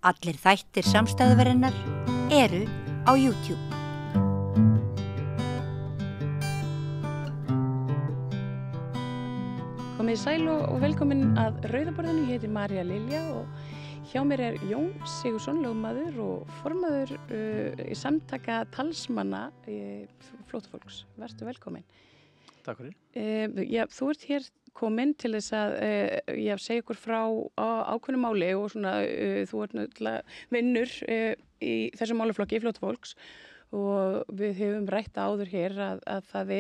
Allir þættir samstæðuverinnar eru á YouTube. Komið sæl og velkomin að Rauðaborðinu. Ég heiti María Lilja og hjá mér er Jón Sigurðsson, lögmaður og formaður í samtaka talsmanna flóttafólks. Vertu velkomin. Takk fyrir. Þú ert hér komin til þess að segja ykkur frá ákveðnu máli og svona, þú ert náttúrulega vinnur í þessum málaflokki flóttafólks og við höfum rætt áður hér að það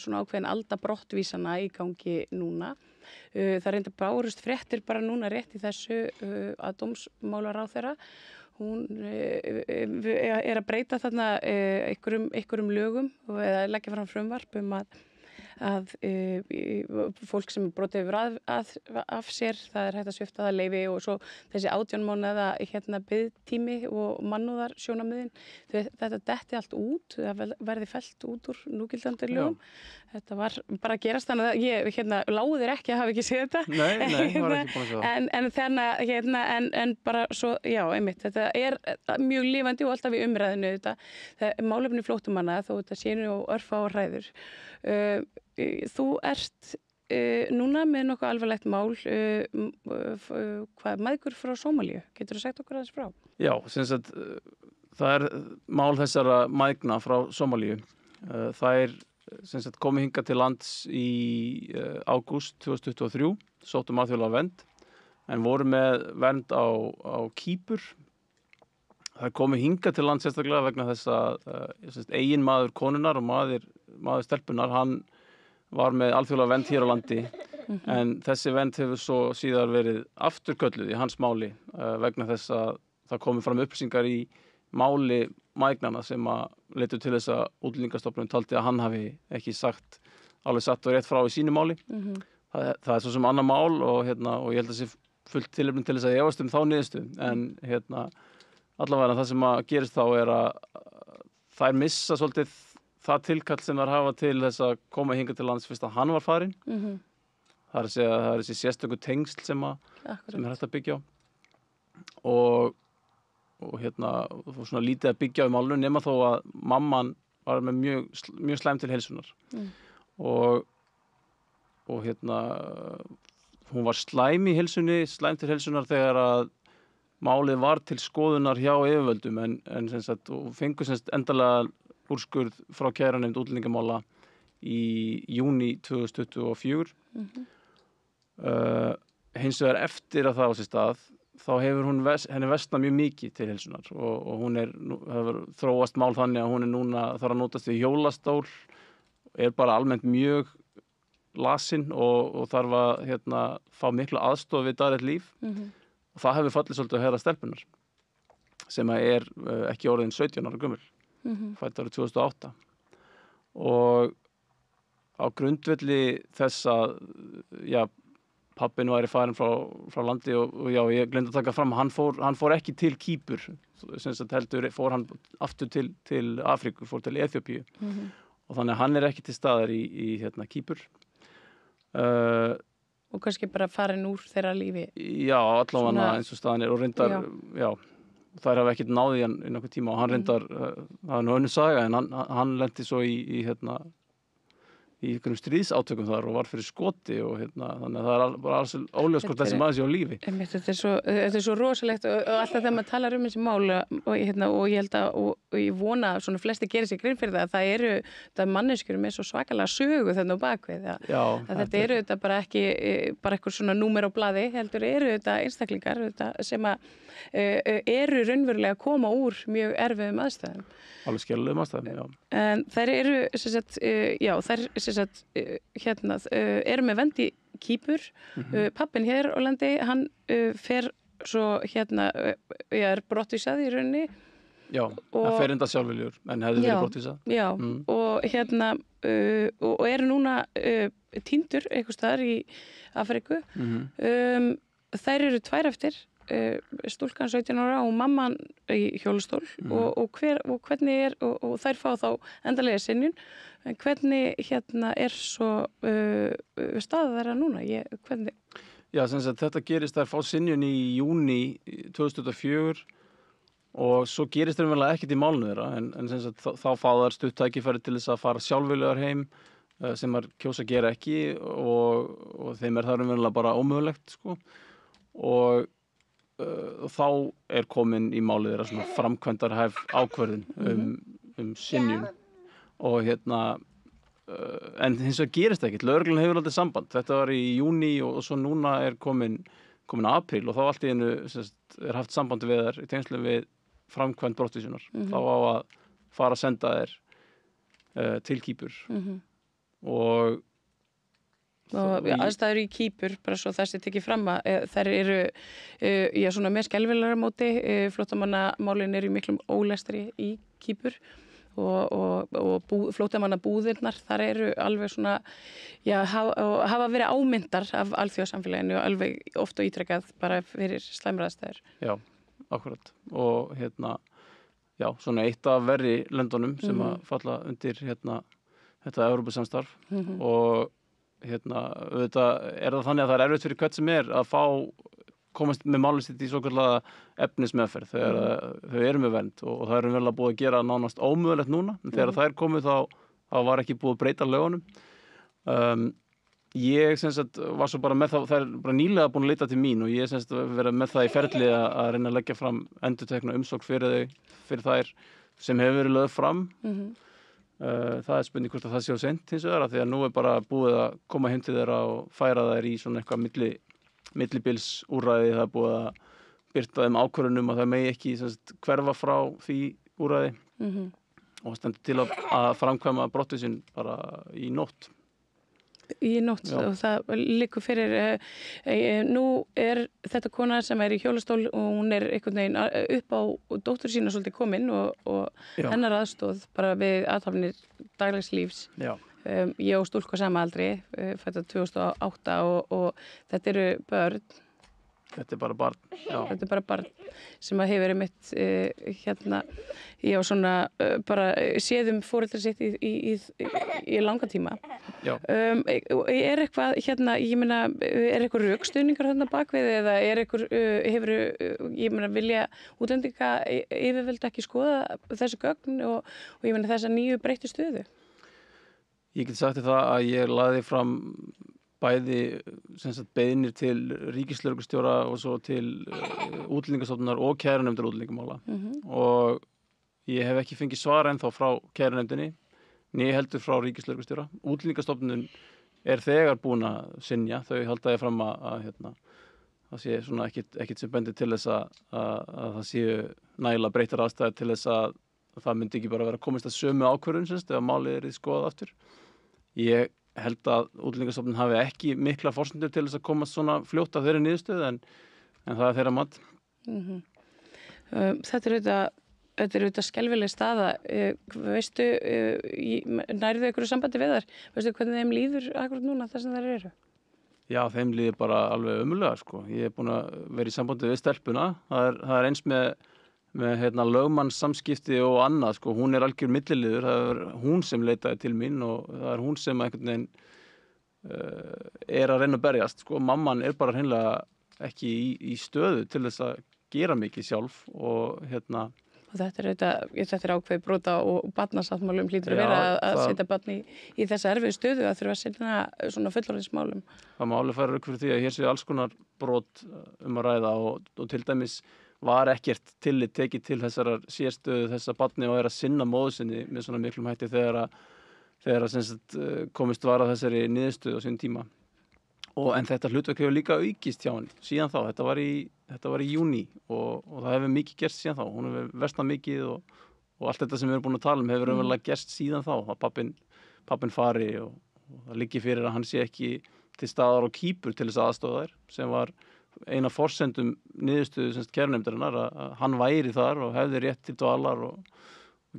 svona ákveðin alda brottvísana í gangi núna. Það reyndar bárust fréttir bara núna rétt í þessu að dómsmálaráðherra. Hún að breyta þarna einhverjum lögum eða leggja fram frumvarp að fólk sem brotið yfir af sér, það hægt að svipta það leyfi og svo þessi 18 mánaða biðtími og mannúðarsjónarmiðin, þetta detti allt út, það verði fellt út úr núgildandi lögum. Þetta var bara að gerast, þannig að ég lágu þér ekki að hafa ekki séð þetta. Nei, var ekki búin að sjá það. En bara svo, já, einmitt, þetta er mjög lifandi og alltaf í umræðinu þetta. Málefni flóttamanna, þó þetta sé nú örfáar hræður. Þú ert núna með nokkuð alvarlegt mál, mæðgur frá Sómalíu. Geturðu sagt okkur aðeins frá? Já, það mál þessara mæðgna frá Sómalíu. Það komið hingað til lands í ágúst 2023, sóttu alþjóðlega vernd, en voru með vernd á Kýpur. Það komið hingað til lands sérstaklega vegna þess að eigin maður konunar og maður stelpunar, hann var með alþjóðlega vernd hér á landi, en þessi vernd hefur svo síðar verið afturkölluð í hans máli vegna þess að það komið fram upplýsingar í máli mæðgnanna sem að leiddu til þess að Útlendingastofnun taldi að hann hafi ekki alveg satt og rétt frá í sínu máli. Það svo sem annað mál og ég held að sé fullt tilefni til þess að efast þá niðurstöðu, en allavega það sem að gerist þá er að þær missa svolítið það tilkall sem þær hafa til þess að koma hingað til lands fyrst að hann var farinn. Það er að segja að það er þessi sérstöku tengsl sem er hægt að byggja á og svona lítið að byggja á í málinu, nema þó að mamman var með mjög slæm til heilsunar og hún var slæm til heilsunar þegar að málið var til skoðunar hjá yfirvöldum en og fengu endalega úrskurð frá kæranefnd útlendingamála í júní 2024. Hins vegar eftir að það á sér stað þá hefur henni versnað mjög mikið til heilsunar og hún hefur þróast mál þannig að hún núna þarf að notast við hjólastól, bara almennt mjög lasin og þarf að fá mikla aðstoð við daglegt líf. Og það hefur fallið svolítið að herra stelpunar sem ekki orðin 17 ára gömul, fædd árið 2008. Og á grundvelli þess að pabbinn væri farinn frá landi og ég gleymdi að taka fram að hann fór ekki til Kýpur, heldur fór hann aftur til Afríku, fór til Eþíópíu og þannig að hann ekki til staðar í Kýpur. Og kannski bara farin úr þeirra lífi. Já, allavega eins og staðan og reyndar, þær hafa ekkert náð í hann í nokkuð tíma og hann reyndar, það er nú önnur saga, en hann lenti svo í einhverjum stríðsátökum þar og var fyrir skoti og þannig að það bara alls óljós hvort þessi maður sé á lífi. Þetta er svo rosalegt og alltaf þegar maður talar þessi mál og ég held og ég vona að svona flesti gerir sér grein fyrir það að það eru manneskjur með svo svakalega sögu þarna á bakvið að þetta eru þetta bara ekki bara eitthvað svona númer á blaði, heldur eru þetta einstaklingar sem að eru raunverulega að koma úr mjög erfiðum aðstæðum. Alveg skelfilegum aðstæðum, já. En þær eru með vernd í Kýpur. Pabbinn hér á landi, hann fer svo brottvísað í rauninni. Já, það fer enda sjálfviljur, en hefði verið brottvísað. Já, og núna týndur einhvers staðar í Afríku. Þær eru tvær eftir. Stúlkan 17 ára og mamman í hjólastól og hvernig og þær fá þá endalega synjun, en hvernig svo staða þeirra núna? Hvernig? Já, sem sagt, þetta gerist þær fá synjun í júní 2024 og svo gerist þeir vel ekkert í málinu þeirra en sem sagt, þá fá þær stutt tækifæri til þess að fara sjálfviljugar heim sem þær kjósa að gera ekki og þeim það raunverulega bara ómögulegt sko. Og þá komin í málið þeirra svona framkvæmdarhæf ákvörðun synjun og en hins vegar gerist ekkert, lögreglan hefur aldrei samband, þetta var í júní og svo núna komin apríl og þá allt í einu haft samband við þær í tengslum við framkvæmd brottvísunar, þá á að fara að senda þær til Kýpur og aðstæður í Kýpur, bara svo það sé tekið fram að þær eru svona með skelfilegra móti, flóttamannamálin eru í miklum ólestri í Kýpur og flóttamannabúðirnar þar eru alveg svona hafa verið ámyndar af alþjóðasamfélaginu og alveg oft og ítrekkað bara fyrir slæmar aðstæður. Já, akkurat og svona eitt af verri löndunum sem að falla undir þetta Evrópusamstarf og auðvitað það þannig að það erfitt fyrir hvert sem að komast með málið sitt í svokallaða efnismeðferð þegar þau eru með vernd og það vel að búið að gera nánast ómögulegt núna en þegar það komið þá var ekki búið að breyta lögunum. Ég sem sagt var svo bara með það er bara nýlega búin að leita til mín og ég sem sagt verið með það í ferli að reyna að leggja fram endurtekna umsókn fyrir þær sem hefur verið lögð fram. Það spurning hvort að það sé á seint hins vegar því að nú bara búið að koma heim til þeirra og færa þær í svona eitthvað millibilsúrræði, það búið að birta þeim ákvörðunum að það megi ekki hverfa frá því úrræði og stendur til að framkvæma brottvísun bara í nótt. Í nótt og það liggur fyrir nú þetta kona sem í hjólastól og hún einhvern veginn upp á dóttur sína svolítið komin og hennar aðstóð bara við athafnir daglegs lífs. Já. Ég og stúlku á sama aldri, fædda 2008 og þetta eru börn. Þetta bara barn. Já. Þetta bara barn sem að hefur einmitt svona bara séð foreldri sitt í langa tíma. Já. Eitthvað ég meina, eitthvað rökstuðningar þarna bakvið eða hefur vilja útlendinga yfirvöld ekki skoða þessi gögn og ég meina þessa nýju breyttu stöðu? Ég get sagt það að ég lagði fram bæði beiðnir til ríkislögreglustjóra og svo til útlendingastofnunar og kærunefndar útlendingamála og ég hef ekki fengið svar ennþá frá kærunefndinni né heldur frá ríkislögreglustjóra. Útlendingastofnun þegar búin að synja, þau halda ég fram að það sé svona ekkit sem bendir til þess að það séu nægilega breyttar aðstæður til þess að það myndi ekki bara vera komist að sömu ákvörðun ef málið skoðað aftur. Ég held að Útlendingastofnun hafi ekki mikla forsendur til þess að komast svona fljótt að þeirri niðurstöðu en það þeirra mat. Þetta er auðvitað skelfileg staða. Veistu, nærðu einhverju sambandi við þær? Veistu hvernig þeim líður akkurat núna þar sem þær eru? Já, þeim líður bara alveg ömurlega sko. Ég búin að vera í sambandi við stelpuna. Það eins með lögmannssamskipti og annað sko, hún algjör milliliður, það hún sem leitaði til mín og það hún sem einhvern veginn að reyna að berjast sko, mamman bara hreinlega ekki í stöðu til þess að gera mikið sjálf og og þetta er ákveðið brota og barnasáttmálum hlýtur að vera að setja barn í þessa erfiðu stöðu að þurfa að sinna svona fullorðinsmálum. Það má alveg færa rök fyrir því að hér sé alls konar brot að ræða og til dæmis var ekkert tillit tekið til þessarar sérstöðu þessa barni og að sinna móður sinni með svona miklum hætti þegar komist var að þessari niðurstöðu á sín tíma. En þetta hlutverk hefur líka aukist hjá henni síðan þá. Þetta var í júní og það hefur mikið gerst síðan þá. Hún hefur versnað mikið og allt þetta sem við erum búin að tala hefur raunverulega gerst síðan þá. Að pappinn fari og það liggi fyrir að hann sé ekki til staðar á Kýpur til þess aðstoða þær sem var eina forsendum niðurstöðu kærunefndarinnar að hann væri þar og hefði rétt til dvalar og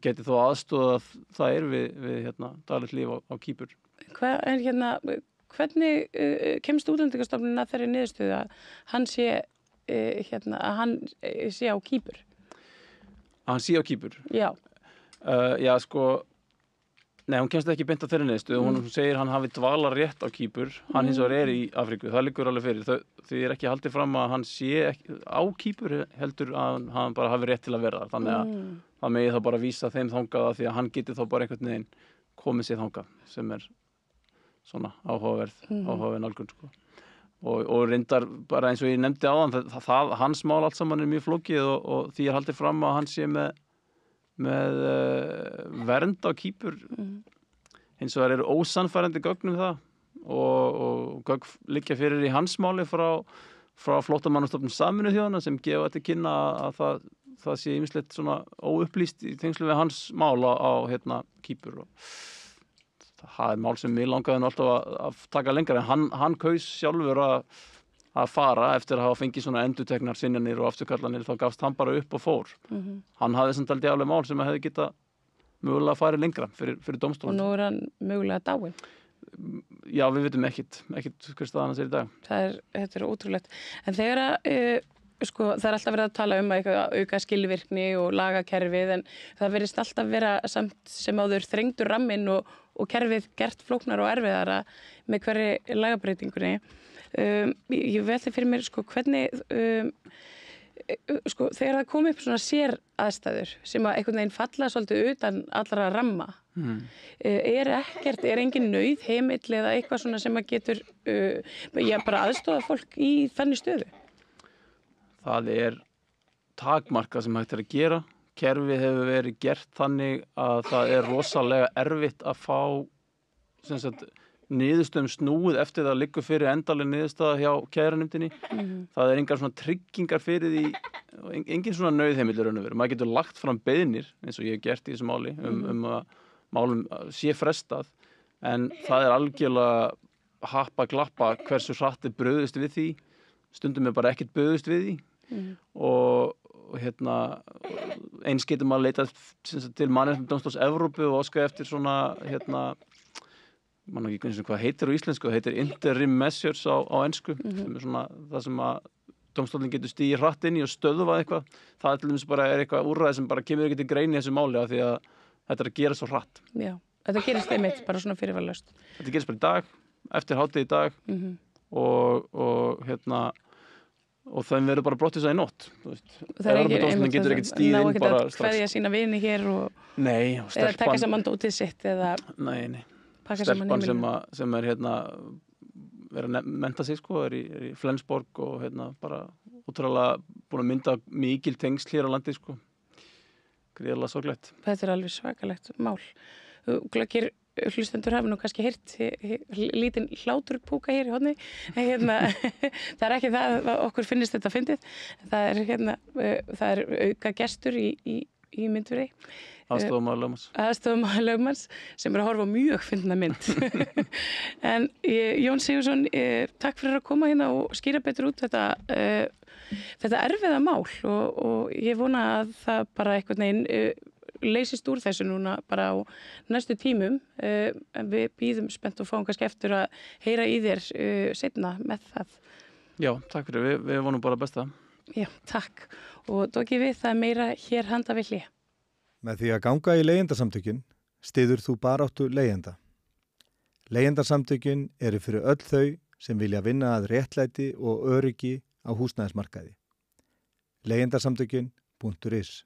geti þó aðstoðað þær við daglegt líf á Kýpur. Hvernig kemst Útlendingastofnunin að þeirri niðurstöðu að hann sé á Kýpur? Að hann sé á Kýpur? Já. Já, sko, Nei, hún kemst ekki beint á þeirri niðurstöðu. Hún segir hann hafi dvalarrétt á Kýpur. Hann hins vegar í Afríku. Það liggur alveg fyrir. Því er ekki haldið fram að hann sé ekki á Kýpur, heldur að hann bara hafi rétt til að vera þar. Þannig að það megi þá bara vísa þeim þangað því að hann geti þá bara einhvern veginn komið sér þangað, sem er svona áhugaverð nálgun, sko. Og reyndar bara eins og ég nefndi áðan, hans mál allt saman er mjög flókið og því er haldið fram að hann sé með vernd á Kýpur. Hins vegar eru ósannfærandi gögn það og gögn liggja fyrir í hans máli frá Flóttamannastofnun Sameinuðu þjóðanna sem gefa til kynna að það sé ýmislegt svona óupplýst í tengslu við hans mál á Kýpur og það er mál sem mig langaði nú alltaf að taka lengra en hann kaus sjálfur að fara eftir að hafa fengið svona endurteknar synjanir og afturkallanir, þá gafst hann bara upp og fór. Hann hafði samt aldrei alveg mál sem hefði getað mögulega að fara lengra fyrir dómstólinn. Og nú er hann mögulega dáinn. Já, við vitum ekkit hver staðan hans er í dag. Þetta er ótrúlegt. En þegar það er alltaf verið að tala um að auka skilvirkni og lagakerfið en það verðist alltaf vera samt sem áður þrengdur ramminn og kerfið gert flóknar og erfiðara með hverri lagabreytingunni. Ég velti fyrir mér hvernig þegar það kom upp svona sér aðstæður sem að einhvern veginn falla svolítið utan allra ramma er engin nauð heimill eða eitthvað svona sem að getur bara aðstoða fólk í þannig stöðu? Það er takmarkað sem hægt er að gera. Kerfið hefur verið gert þannig að það er rosalega erfitt að fá niðurstöðum snúið eftir það liggur fyrir endaleg niðurstaða hjá kærunefndinni. Það er engar svona tryggingar fyrir því, engin svona nauðheimill raun og veru. Maður getur lagt fram beiðnir eins og ég hef gert í þessu máli að málum sé frestað en það er algjörlega happa glappa hversu hratt er brugðist við því. Stundum er bara ekkert brugðist við því og eins getur maður leitað til Mannréttindadómstóls Evrópu og óskað eftir svona man ekki eins og hvað heitir á íslensku, það heitir interim measures á ensku, sem er svona það sem að dómstóllinn getur stigið hratt inn í og stöðvað eitthvað. Það til dæmis bara er eitthvað úrræði sem bara kemur ekki til grein í þessu máli af því að þetta er að gera svo hratt. Já, þetta gerist einmitt bara svona fyrirvaralaust. Þetta gerist bara í dag, eftir hádegi í dag og þeim verður bara brottið svo í nótt. Það er ekki getur ekkert stigið inn bara strax. Kveðja sína vini hér eða taka saman dótið sitt eða stelpan sem er verið að mennta sig er í Flensborg og bara útrúlega búin að mynda mikil tengsl hér á landi gríðarlega sorglegt. Þetta er alveg svakalegt mál. Glöggir hlustendur hafa nú kannski heyrt lítinn hláturpúka hér í horni. Það er ekki það að okkur finnist þetta fyndið. Það er auka gestur í myndveri. Aðstofamaður lögmanns sem er að horfa á mjög fyndna mynd. En Jón Sigurðsson, takk fyrir að koma hérna og skýra betur út þetta erfiða mál og ég vona að það bara einhvern veginn leysist úr þessu núna bara á næstu tímum. En við bíðum spennt og fáum kannski eftir að heyra í þér seinna með það. Já, takk fyrir. Við vonum bara besta. Já, takk. Og dókið við það meira hér handa við hlið. Með því að ganga í leigjendasamtökin styður þú baráttu leigjenda. Leigjendasamtökin eru fyrir öll þau sem vilja vinna að réttlæti og öryggi á húsnæðismarkaði. Leigjendasamtökin.is